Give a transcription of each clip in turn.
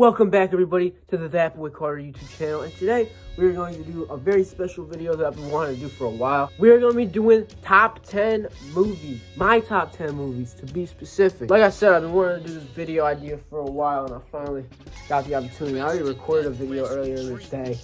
Welcome back, everybody, to the Thatboicarter YouTube channel, and today we're going to do a very special video that I've been wanting to do for a while. We're going to be doing top 10 movies, my top 10 movies to be specific. Like I said, I've been wanting to do this video idea for a while, and I finally got the opportunity. I already recorded a video earlier this day,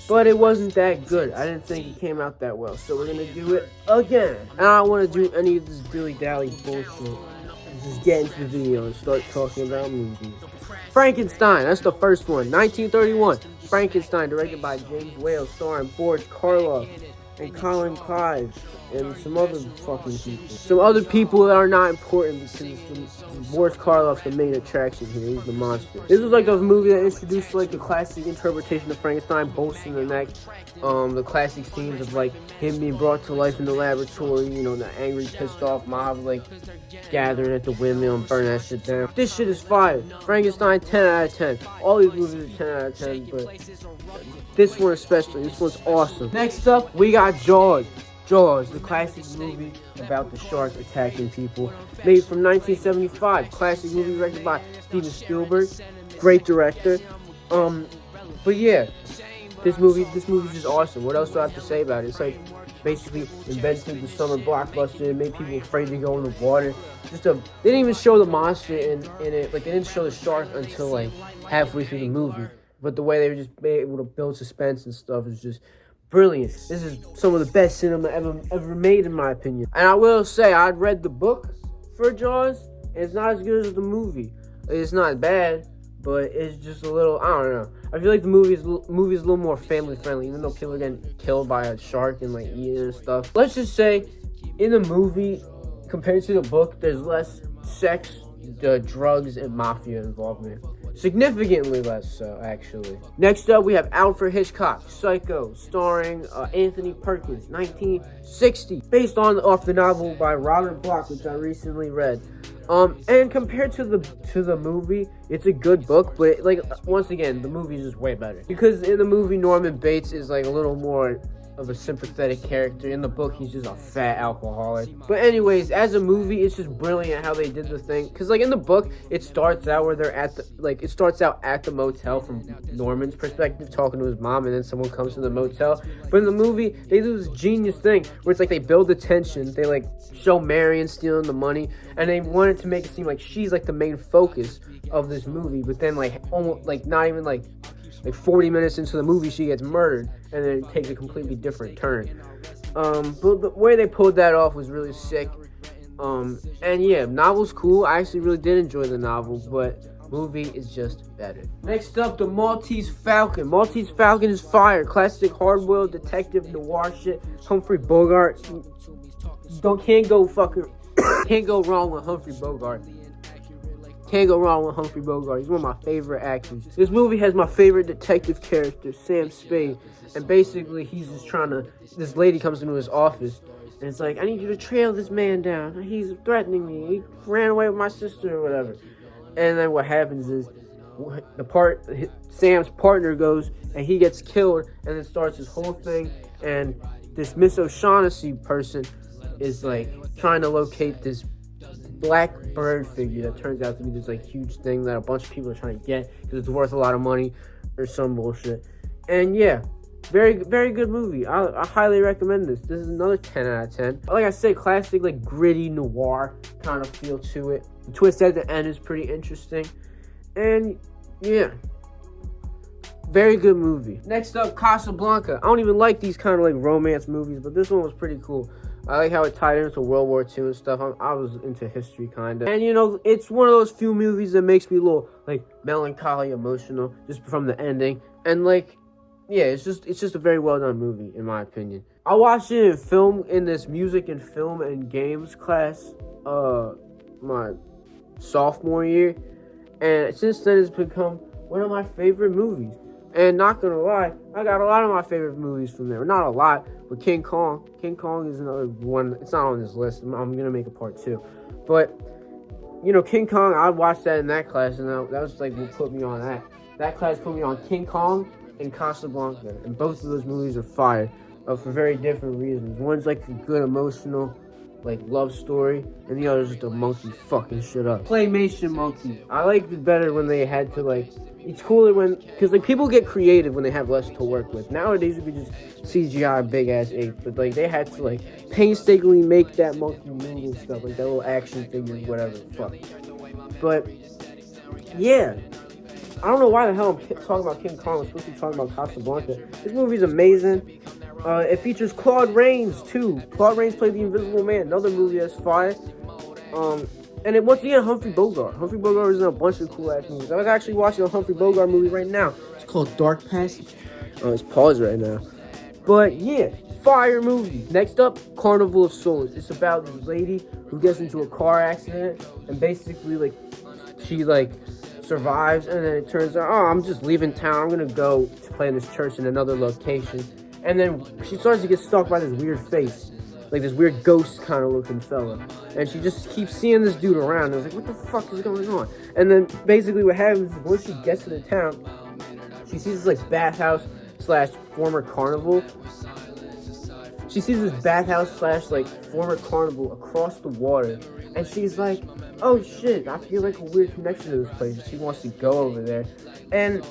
but it wasn't that good. I didn't think it came out that well, so we're going to do it again. And I don't want to do any of this dilly-dally bullshit. Just get into the video and start talking about movies. Frankenstein, that's the first one. 1931. Frankenstein, directed by James Whale, starring Boris Karloff and Colin Clive and some other fucking people. Some other people that are not important because Boris Karloff's the main attraction here. He's the monster. This was like a movie that introduced like the classic interpretation of Frankenstein, bolts in the neck, the classic scenes of like him being brought to life in the laboratory, you know, the angry, pissed off mob like gathering at the windmill and burning that shit down. This shit is fire. Frankenstein, 10 out of 10. All these movies are 10 out of 10, but this one especially, this one's awesome. Next up, we got Jaws. Jaws, the classic movie about the shark attacking people, made from 1975. Classic movie directed by Steven Spielberg, great director. But yeah, this movie's just awesome. What else do I have to say about it? It's like basically invented the summer blockbuster and made people afraid to go in the water. They didn't even show the monster in it. Like they didn't show the shark until like halfway through the movie. But the way they were just able to build suspense and stuff is just brilliant. This is some of the best cinema ever made, in my opinion. And I will say, I'd read the book for Jaws, and it's not as good as the movie. It's not bad, but it's just a little, I don't know. I feel like the movie is a little more family friendly, even though people are getting killed by a shark and like eaten and stuff. Let's just say, in the movie, compared to the book, there's less sex, drugs, and mafia involvement. Significantly less so, actually. Next up, we have Alfred Hitchcock, Psycho, starring Anthony Perkins, 1960, based off the novel by Robert Bloch, which I recently read. And compared to the movie, it's a good book, but like once again, the movie is just way better because in the movie Norman Bates is like a little more of a sympathetic character. In the book, he's just a fat alcoholic. But anyways, as a movie, it's just brilliant how they did the thing. Because like in the book, it starts out where they're at the motel from Norman's perspective, talking to his mom, and then someone comes to the motel. But in the movie, they do this genius thing where it's like they build the tension. They like show Marion stealing the money, and they wanted to make it seem like she's like the main focus of this movie. But then like almost like not even like 40 minutes into the movie, she gets murdered, and then it takes a completely different turn. But the way they pulled that off was really sick. And yeah, novel's cool. I actually really did enjoy the novel, but movie is just better. Next up, the Maltese Falcon. Maltese Falcon is fire. Classic hard-boiled detective noir shit. Humphrey Bogart. Can't go wrong with Humphrey Bogart. Can't go wrong with Humphrey Bogart. He's one of my favorite actors. This movie has my favorite detective character, Sam Spade. And basically, he's just this lady comes into his office, and it's like, I need you to trail this man down. He's threatening me. He ran away with my sister or whatever. And then what happens is, Sam's partner goes, and he gets killed, and then starts this whole thing, and this Miss O'Shaughnessy person is like trying to locate this black bird figure that turns out to be this like huge thing that a bunch of people are trying to get because it's worth a lot of money or some bullshit. And yeah, very, very good movie. I highly recommend this. This is another 10 out of 10. Like I said, classic like gritty noir kind of feel to it. The twist at the end is pretty interesting. And yeah, very good movie. Next up, Casablanca. I don't even like these kind of like romance movies, but this one was pretty cool. I like how it tied into World War II and stuff. I was into history, kind of. And, you know, it's one of those few movies that makes me a little, like, melancholy, emotional, just from the ending. And, like, yeah, it's just a very well-done movie, in my opinion. I watched it in this music and film and games class, my sophomore year. And since then, it's become one of my favorite movies. And not gonna lie, I got a lot of my favorite movies from there. Not a lot, but King Kong. King Kong is another one. It's not on this list. I'm gonna make a part 2. But, you know, King Kong, I watched that in that class, and that was like what put me on that. That class put me on King Kong and Casablanca. And both of those movies are fire, for very different reasons. One's like a good emotional like love story, and the other is just a monkey fucking shit up. Claymation monkey. I liked it better when they had to like. It's cooler when, because like people get creative when they have less to work with. Nowadays you could just CGI big ass ape, but like they had to like painstakingly make that monkey move and stuff, like that little action figure, whatever the fuck. But yeah, I don't know why the hell I'm talking about King Kong. I'm supposed to be talking about Casablanca. This movie's amazing. It features Claude Rains too. Claude Rains played the Invisible Man, another movie that's fire. And it, once again, Humphrey Bogart. Humphrey Bogart is in a bunch of cool ass movies. I was actually watching a Humphrey Bogart movie right now. It's called Dark Passage. It's paused right now. But yeah, fire movie. Next up, Carnival of Souls. It's about this lady who gets into a car accident and basically like she like survives, and then it turns out, oh, I'm just leaving town. I'm gonna go to play in this church in another location. And then she starts to get stalked by this weird face. Like this weird ghost kind of looking fella. And she just keeps seeing this dude around. I was like, what the fuck is going on? And then basically what happens is once she gets to the town, she sees this like bathhouse slash former carnival. She sees this bathhouse slash like former carnival across the water. And she's like, oh shit, I feel like a weird connection to this place. She wants to go over there. And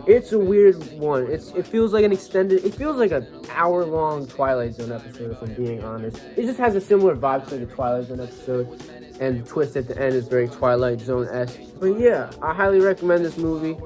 it's a weird one. It feels like an extended, it feels like an hour-long Twilight Zone episode, if I'm being honest. It just has a similar vibe to the Twilight Zone episode, and the twist at the end is very Twilight Zone-esque. But yeah, I highly recommend this movie.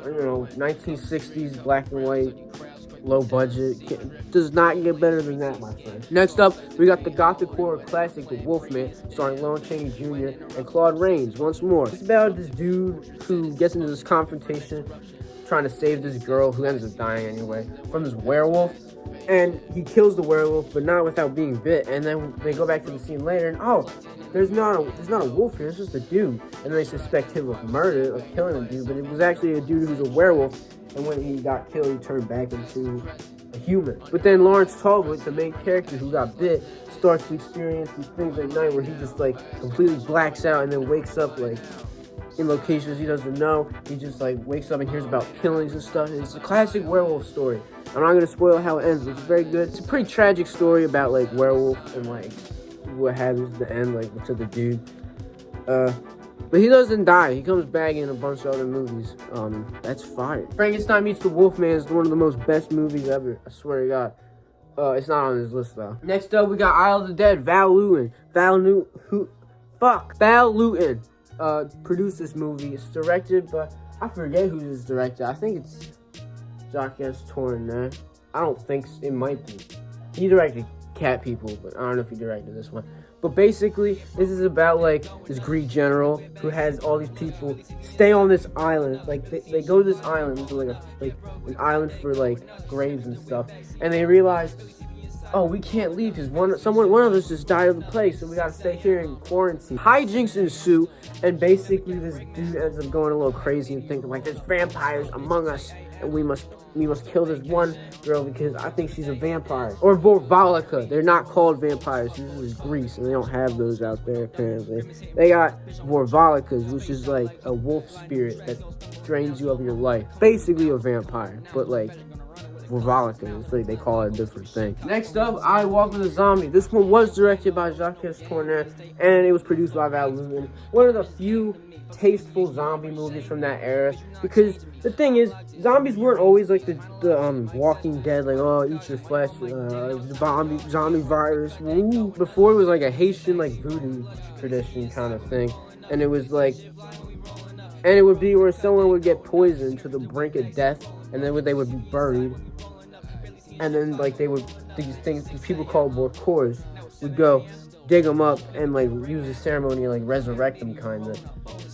You know, 1960s, black and white, low budget. Does not get better than that, my friend. Next up, we got the gothic horror classic, The Wolfman, starring Lon Chaney Jr. and Claude Rains once more. It's about this dude who gets into this confrontation trying to save this girl who ends up dying anyway from this werewolf, and he kills the werewolf but not without being bit. And then they go back to the scene later and there's not a wolf here, it's just a dude, and then they suspect him of murder, of killing a dude, but it was actually a dude who's a werewolf, and when he got killed he turned back into a human. But then Lawrence Talbot, the main character who got bit, starts to experience these things at night where he just like completely blacks out and then wakes up like in locations he doesn't know. He just like wakes up and hears about killings and stuff. It's a classic werewolf story. I'm not gonna spoil how it ends, but it's very good. It's a pretty tragic story about like werewolf and like what happens at the end, like to the dude. But he doesn't die. He comes back in a bunch of other movies. That's fire. Frankenstein Meets the Wolfman is one of the most best movies ever. I swear to God. It's not on this list though. Next up, we got Isle of the Dead. Val Lewton produced this movie. It's directed by, I forget who this director. I think it's Jacques Tourneur. I don't think it might be. He directed Cat People, but I don't know if he directed this one. But basically, this is about like this Greek general who has all these people stay on this island. Like they go to this island, it's like an island for like graves and stuff, and they realize, oh, we can't leave because one of us just died of the plague, so we gotta stay here in quarantine. Hijinks ensue, and basically this dude ends up going a little crazy and thinking like there's vampires among us, and we must kill this one girl because I think she's a vampire. Or Vorvalica. They're not called vampires. This is Greece, and they don't have those out there apparently. They got Vorvalicas, which is like a wolf spirit that drains you of your life. Basically a vampire, but like Vorvalica. It's like they call it a different thing. Next up, I Walk with a Zombie. This one was directed by Jacques Tourneur, and it was produced by Val Lewton. One of the few tasteful zombie movies from that era, because the thing is, zombies weren't always like the Walking Dead, like, oh, eat your flesh, zombie virus. Ooh. Before, it was like a Haitian like voodoo tradition kind of thing, and it was like, and it would be where someone would get poisoned to the brink of death, and then they would be buried, and then like these people called Borkors would go dig them up and like use the ceremony and like resurrect them kind of,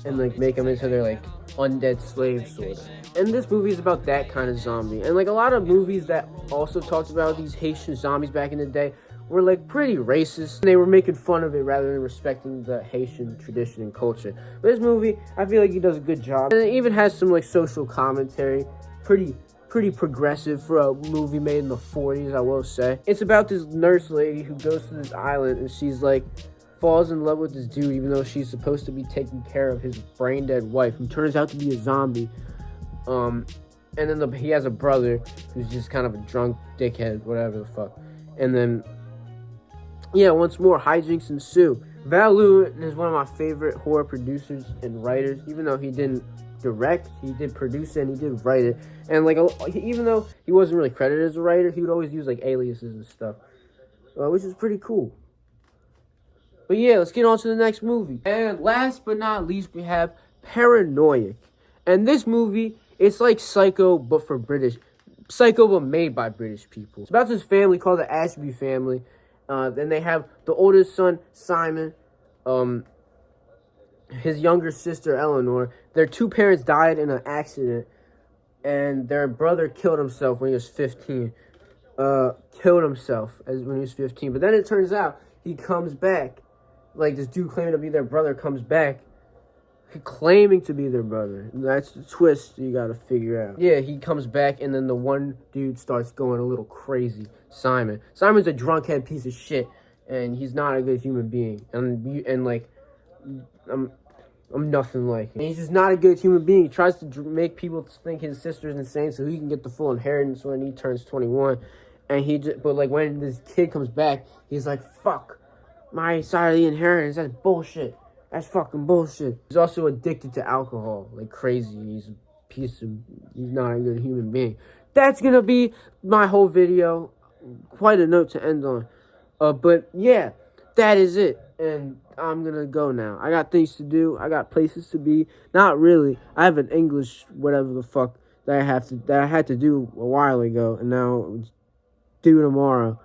and like make them into their like undead slaves sort of. And this movie is about that kind of zombie. And like a lot of movies that also talked about these Haitian zombies back in the day were like pretty racist, and they were making fun of it rather than respecting the Haitian tradition and culture. But this movie, I feel like he does a good job, and it even has some like social commentary. Pretty progressive for a movie made in the 40s, I will say. It's about this nurse lady who goes to this island, and she's like falls in love with this dude even though she's supposed to be taking care of his brain dead wife, who turns out to be a zombie. And then he has a brother who's just kind of a drunk dickhead, whatever the fuck. And then Yeah, once more, hijinks ensue. Val Lewin is one of my favorite horror producers and writers, even though he didn't direct, he did produce it, and he did write it. And like, even though he wasn't really credited as a writer, he would always use like aliases and stuff, which is pretty cool. But yeah, let's get on to the next movie. And last but not least, we have Paranoid. And this movie, it's like Psycho, but for British. Psycho, but made by British people. It's about this family called the Ashby family. Then they have the oldest son, Simon. His younger sister, Eleanor. Their two parents died in an accident. And their brother killed himself when he was 15. Killed himself when he was 15. But then it turns out he comes back. Like, this dude claiming to be their brother comes back. Claiming to be their brother. That's the twist you gotta figure out. Yeah, he comes back, and then the one dude starts going a little crazy. Simon. Simon's a drunkhead piece of shit, and he's not a good human being. And like, I'm nothing like him. And he's just not a good human being. He tries to make people think his sister's insane so he can get the full inheritance when he turns 21. And but like when this kid comes back, he's like, fuck. My side of the inheritance, that's bullshit. That's fucking bullshit. He's also addicted to alcohol, like crazy. He's he's not a good human being. That's gonna be my whole video. Quite a note to end on. But yeah, that is it. And I'm gonna go now. I got things to do. I got places to be. Not really. I have an English whatever the fuck that I had to do a while ago, and now it's due tomorrow.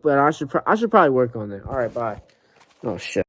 But I should probably work on that. All right, bye. Oh shit.